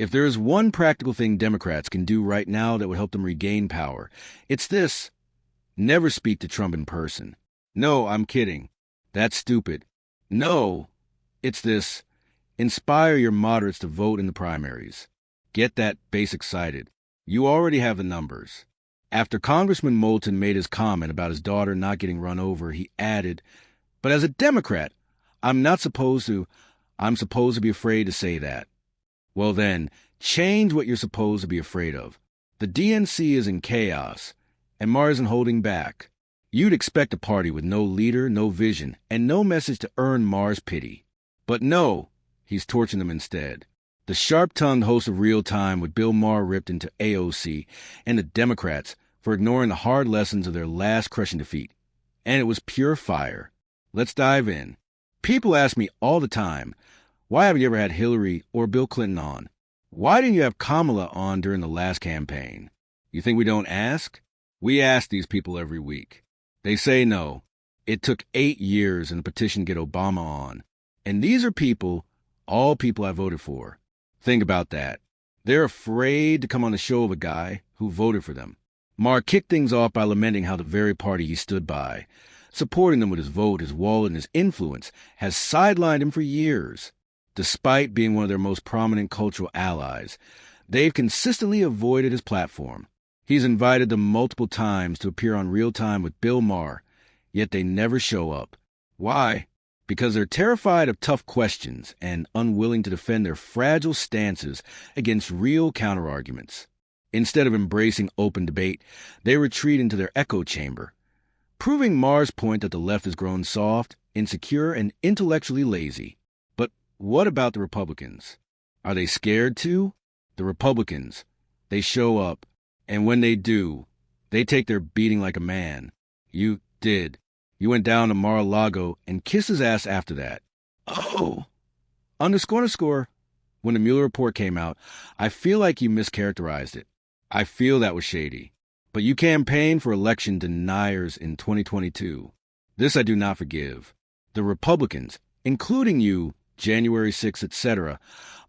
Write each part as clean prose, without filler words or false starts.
If there is one practical thing Democrats can do right now that would help them regain power, it's this. Never speak to Trump in person. No, I'm kidding. That's stupid. No, it's this. Inspire your moderates to vote in the primaries. Get that base excited. You already have the numbers. After Congressman Moulton made his comment about his daughter not getting run over, he added, "But as a Democrat, I'm supposed to be afraid to say that." Well then, change what you're supposed to be afraid of. The DNC is in chaos, and Maher isn't holding back. You'd expect a party with no leader, no vision, and no message to earn Maher's pity. But no, he's torching them instead. The sharp-tongued host of Real Time with Bill Maher ripped into AOC and the Democrats for ignoring the hard lessons of their last crushing defeat. And it was pure fire. Let's dive in. People ask me all the time, why haven't you ever had Hillary or Bill Clinton on? Why didn't you have Kamala on during the last campaign? You think we don't ask? We ask these people every week. They say no. It took 8 years and a petition to get Obama on. And these are people, all people I voted for. Think about that. They're afraid to come on the show of a guy who voted for them. Maher kicked things off by lamenting how the very party he stood by, supporting them with his vote, his wallet, and his influence, has sidelined him for years. Despite being one of their most prominent cultural allies, they've consistently avoided his platform. He's invited them multiple times to appear on Real Time with Bill Maher, yet they never show up. Why? Because they're terrified of tough questions and unwilling to defend their fragile stances against real counterarguments. Instead of embracing open debate, they retreat into their echo chamber, proving Maher's point that the left has grown soft, insecure, and intellectually lazy. But what about the Republicans? Are they scared too? The Republicans, they show up, and when they do, they take their beating like a man. You did. You went down to Mar-a-Lago and kissed his ass after that. Oh! Underscore. When the Mueller report came out, I feel like you mischaracterized it. I feel that was shady. But you campaigned for election deniers in 2022. This I do not forgive. The Republicans, including you, January 6th, etc.,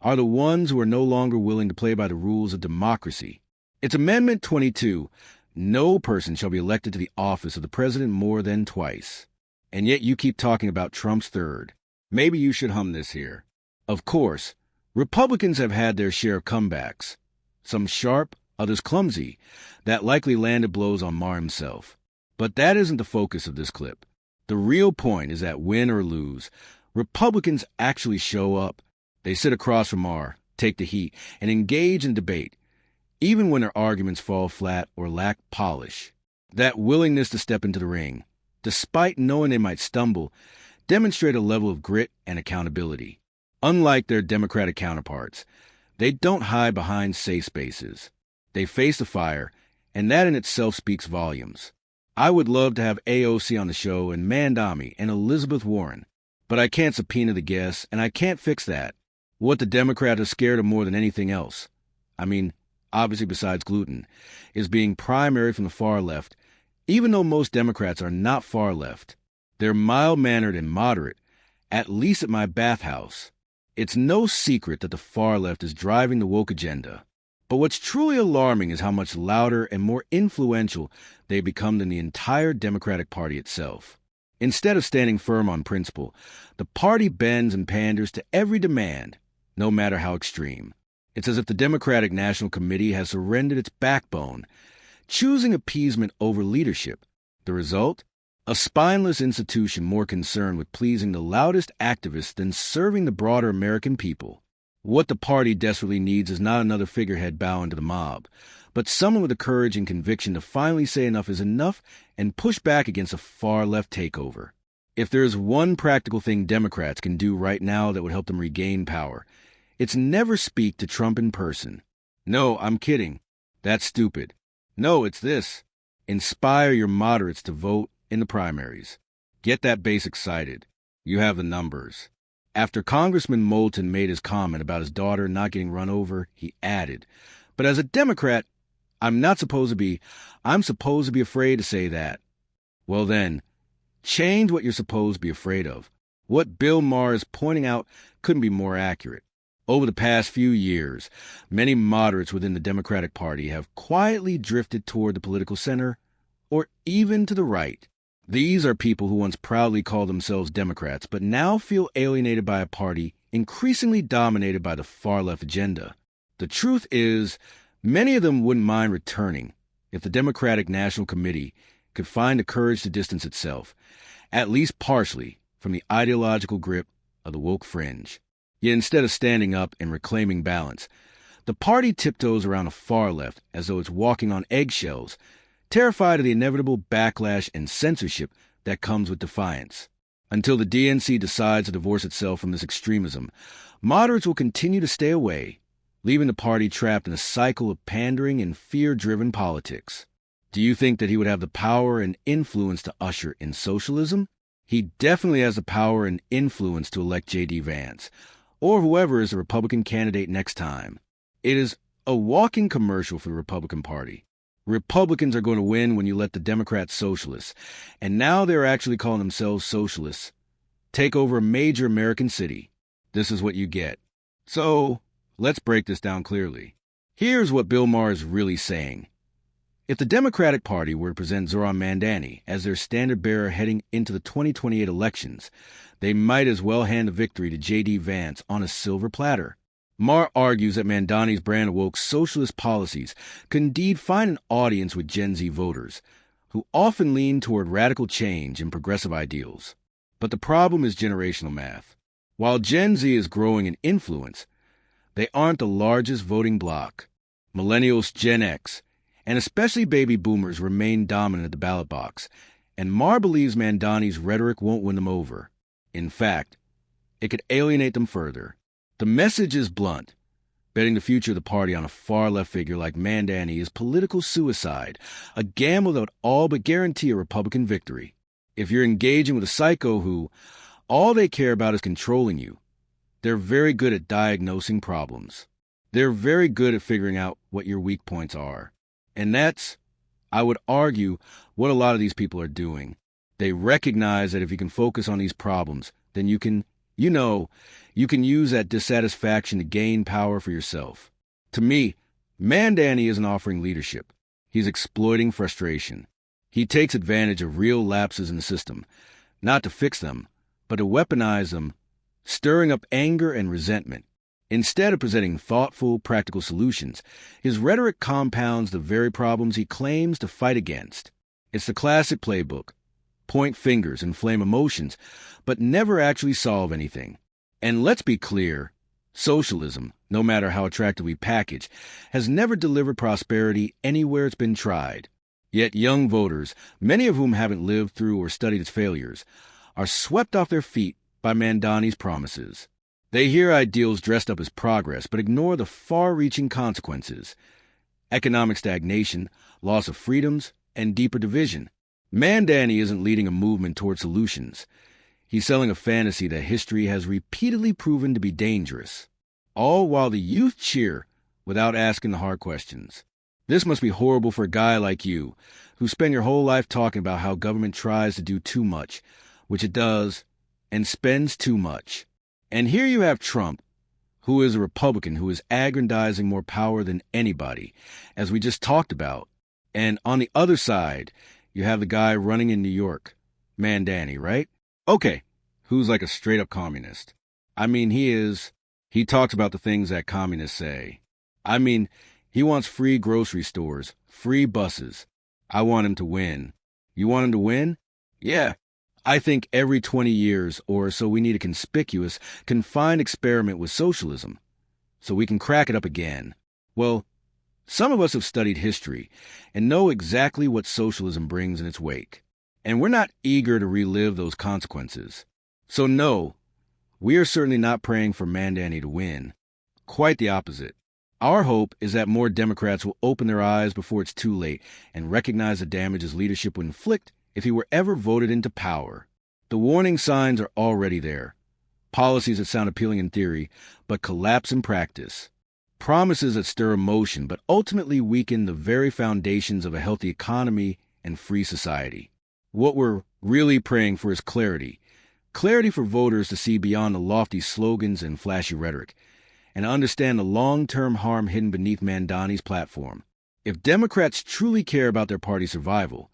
are the ones who are no longer willing to play by the rules of democracy. It's Amendment 22. No person shall be elected to the office of the president more than twice. And yet you keep talking about Trump's third. Maybe you should hum this here. Of course, Republicans have had their share of comebacks. Some sharp, others clumsy, that likely landed blows on Maher himself. But that isn't the focus of this clip. The real point is that win or lose, Republicans actually show up. They sit across from Maher, take the heat, and engage in debate, even when their arguments fall flat or lack polish. That willingness to step into the ring, despite knowing they might stumble, demonstrate a level of grit and accountability. Unlike their Democratic counterparts, they don't hide behind safe spaces. They face the fire, and that in itself speaks volumes. I would love to have AOC on the show and Mandami and Elizabeth Warren, but I can't subpoena the guests, and I can't fix that. What the Democrats are scared of more than anything else, obviously besides gluten, is being primary from the far left, even though most Democrats are not far left. They're mild-mannered and moderate, at least at my bathhouse. It's no secret that the far left is driving the woke agenda. But what's truly alarming is how much louder and more influential they've become than the entire Democratic Party itself. Instead of standing firm on principle, the party bends and panders to every demand, no matter how extreme. It's as if the Democratic National Committee has surrendered its backbone, choosing appeasement over leadership. The result? A spineless institution more concerned with pleasing the loudest activists than serving the broader American people. What the party desperately needs is not another figurehead bowing to the mob, but someone with the courage and conviction to finally say enough is enough and push back against a far-left takeover. If there is one practical thing Democrats can do right now that would help them regain power, it's never speak to Trump in person. No, I'm kidding. That's stupid. No, it's this. Inspire your moderates to vote in the primaries. Get that base excited. You have the numbers. After Congressman Moulton made his comment about his daughter not getting run over, he added, "But as a Democrat, I'm supposed to be afraid to say that." Well then, change what you're supposed to be afraid of. What Bill Maher is pointing out couldn't be more accurate. Over the past few years, many moderates within the Democratic Party have quietly drifted toward the political center, or even to the right. These are people who once proudly called themselves Democrats, but now feel alienated by a party increasingly dominated by the far-left agenda. The truth is, many of them wouldn't mind returning if the Democratic National Committee could find the courage to distance itself, at least partially, from the ideological grip of the woke fringe. Yet instead of standing up and reclaiming balance, the party tiptoes around the far left as though it's walking on eggshells, terrified of the inevitable backlash and censorship that comes with defiance. Until the DNC decides to divorce itself from this extremism, moderates will continue to stay away, leaving the party trapped in a cycle of pandering and fear-driven politics. Do you think that he would have the power and influence to usher in socialism? He definitely has the power and influence to elect J.D. Vance, or whoever is the Republican candidate next time. It is a walking commercial for the Republican Party. Republicans are going to win when you let the Democrats socialists, and now they're actually calling themselves socialists, take over a major American city. This is what you get. So, let's break this down clearly. Here's what Bill Maher is really saying. If the Democratic Party were to present Zohran Mamdani as their standard-bearer heading into the 2028 elections, they might as well hand the victory to J.D. Vance on a silver platter. Maher argues that Mamdani's brand of woke socialist policies could indeed find an audience with Gen Z voters, who often lean toward radical change and progressive ideals. But the problem is generational math. While Gen Z is growing in influence, they aren't the largest voting bloc. Millennials, Gen X, and especially baby boomers remain dominant at the ballot box, and Maher believes Mamdani's rhetoric won't win them over. In fact, it could alienate them further. The message is blunt. Betting the future of the party on a far-left figure like Mamdani is political suicide, a gamble that would all but guarantee a Republican victory. If you're engaging with a psycho who all they care about is controlling you, they're very good at diagnosing problems. They're very good at figuring out what your weak points are. And that's, I would argue, what a lot of these people are doing. They recognize that if you can focus on these problems, then you can use that dissatisfaction to gain power for yourself. To me, Mamdani isn't offering leadership. He's exploiting frustration. He takes advantage of real lapses in the system, not to fix them, but to weaponize them, stirring up anger and resentment. Instead of presenting thoughtful, practical solutions, his rhetoric compounds the very problems he claims to fight against. It's the classic playbook. Point fingers, inflame emotions, but never actually solve anything. And let's be clear, socialism, no matter how attractively packaged, has never delivered prosperity anywhere it's been tried. Yet young voters, many of whom haven't lived through or studied its failures, are swept off their feet by Mamdani's promises. They hear ideals dressed up as progress, but ignore the far-reaching consequences: economic stagnation, loss of freedoms, and deeper division. Mamdani isn't leading a movement toward solutions. He's selling a fantasy that history has repeatedly proven to be dangerous, all while the youth cheer without asking the hard questions. This must be horrible for a guy like you, who spent your whole life talking about how government tries to do too much, which it does, and spends too much. And here you have Trump, who is a Republican who is aggrandizing more power than anybody, as we just talked about. And on the other side, you have the guy running in New York, Mamdani, right? Okay, who's like a straight-up communist. I mean, he talks about the things that communists say. I mean, he wants free grocery stores, free buses. I want him to win. You want him to win? Yeah. I think every 20 years or so we need a conspicuous, confined experiment with socialism, so we can crack it up again. Well, some of us have studied history and know exactly what socialism brings in its wake, and we're not eager to relive those consequences. So no, we are certainly not praying for Mamdani to win. Quite the opposite. Our hope is that more Democrats will open their eyes before it's too late and recognize the damage his leadership would inflict if he were ever voted into power. The warning signs are already there. Policies that sound appealing in theory, but collapse in practice. Promises that stir emotion, but ultimately weaken the very foundations of a healthy economy and free society. What we're really praying for is clarity. Clarity for voters to see beyond the lofty slogans and flashy rhetoric, and understand the long-term harm hidden beneath Mandani's platform. If Democrats truly care about their party's survival,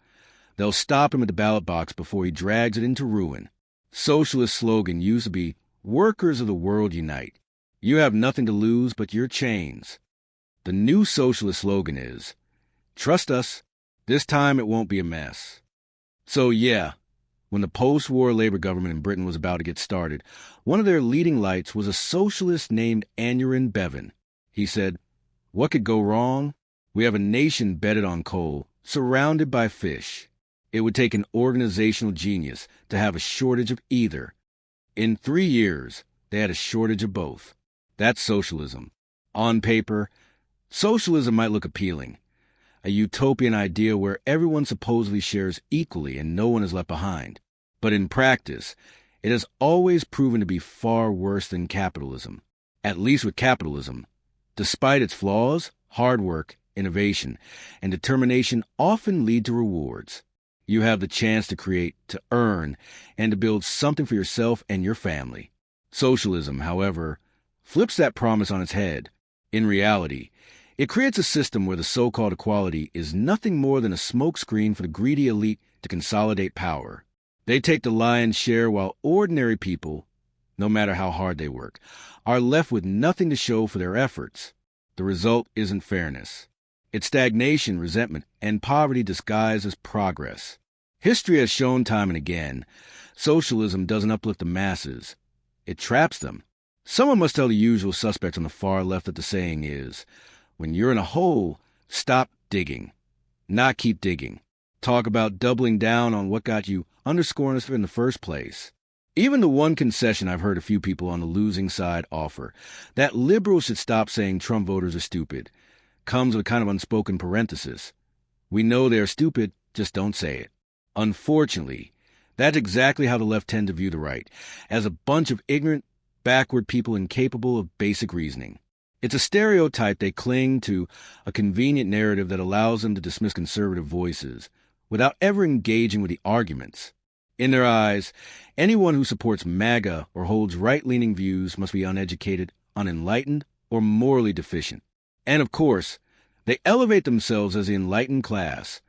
they'll stop him at the ballot box before he drags it into ruin. Socialist slogan used to be, "Workers of the world unite. You have nothing to lose but your chains." The new socialist slogan is, "Trust us, this time it won't be a mess." So yeah, when the post-war Labour government in Britain was about to get started, one of their leading lights was a socialist named Aneurin Bevan. He said, "What could go wrong? We have a nation bedded on coal, surrounded by fish. It would take an organizational genius to have a shortage of either." In 3 years, they had a shortage of both. That's socialism. On paper, socialism might look appealing, a utopian idea where everyone supposedly shares equally and no one is left behind. But in practice, it has always proven to be far worse than capitalism. At least with capitalism, despite its flaws, hard work, innovation, and determination often lead to rewards. You have the chance to create, to earn, and to build something for yourself and your family. Socialism, however, flips that promise on its head. In reality, it creates a system where the so-called equality is nothing more than a smokescreen for the greedy elite to consolidate power. They take the lion's share while ordinary people, no matter how hard they work, are left with nothing to show for their efforts. The result isn't fairness. It's stagnation, resentment, and poverty disguised as progress. History has shown time and again, socialism doesn't uplift the masses. It traps them. Someone must tell the usual suspects on the far left that the saying is, when you're in a hole, stop digging, not keep digging. Talk about doubling down on what got you underscoring us in the first place. Even the one concession I've heard a few people on the losing side offer, that liberals should stop saying Trump voters are stupid, comes with a kind of unspoken parenthesis. We know they are stupid, just don't say it. Unfortunately, that's exactly how the left tend to view the right, as a bunch of ignorant, backward people incapable of basic reasoning. It's a stereotype they cling to, a convenient narrative that allows them to dismiss conservative voices, without ever engaging with the arguments. In their eyes, anyone who supports MAGA or holds right-leaning views must be uneducated, unenlightened, or morally deficient. And of course, they elevate themselves as the enlightened class,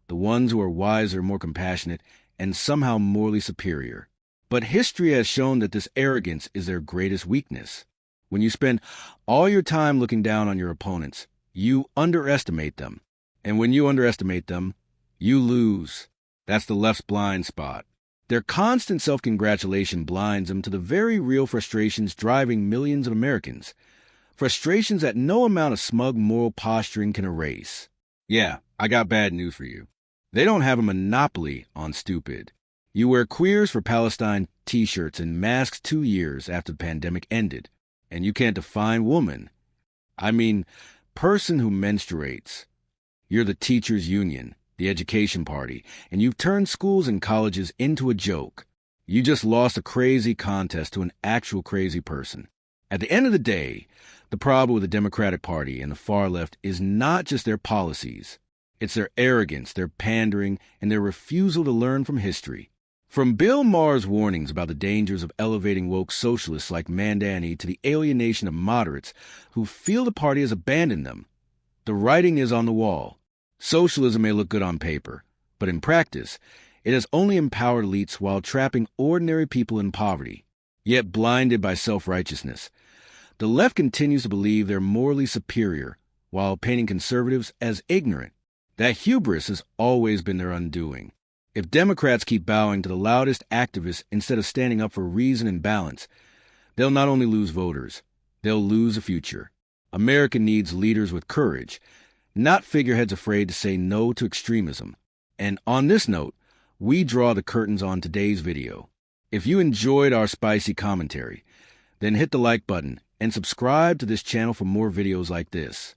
the ones who are wiser, more compassionate, and somehow morally superior. But history has shown that this arrogance is their greatest weakness. When you spend all your time looking down on your opponents, you underestimate them. And when you underestimate them, you lose. That's the left's blind spot. Their constant self-congratulation blinds them to the very real frustrations driving millions of Americans. Frustrations that no amount of smug moral posturing can erase. Yeah, I got bad news for you. They don't have a monopoly on stupid. You wear Queers for Palestine t-shirts and masks 2 years after the pandemic ended, and you can't define woman. I mean, person who menstruates. You're the teachers' union, the education party, and you've turned schools and colleges into a joke. You just lost a crazy contest to an actual crazy person. At the end of the day, the problem with the Democratic Party and the far left is not just their policies. It's their arrogance, their pandering, and their refusal to learn from history. From Bill Maher's warnings about the dangers of elevating woke socialists like Mandani to the alienation of moderates who feel the party has abandoned them, the writing is on the wall. Socialism may look good on paper, but in practice, it has only empowered elites while trapping ordinary people in poverty. Yet blinded by self-righteousness, the left continues to believe they're morally superior while painting conservatives as ignorant. That hubris has always been their undoing. If Democrats keep bowing to the loudest activists instead of standing up for reason and balance, they'll not only lose voters, they'll lose a future. America needs leaders with courage, not figureheads afraid to say no to extremism. And on this note, we draw the curtains on today's video. If you enjoyed our spicy commentary, then hit the like button and subscribe to this channel for more videos like this.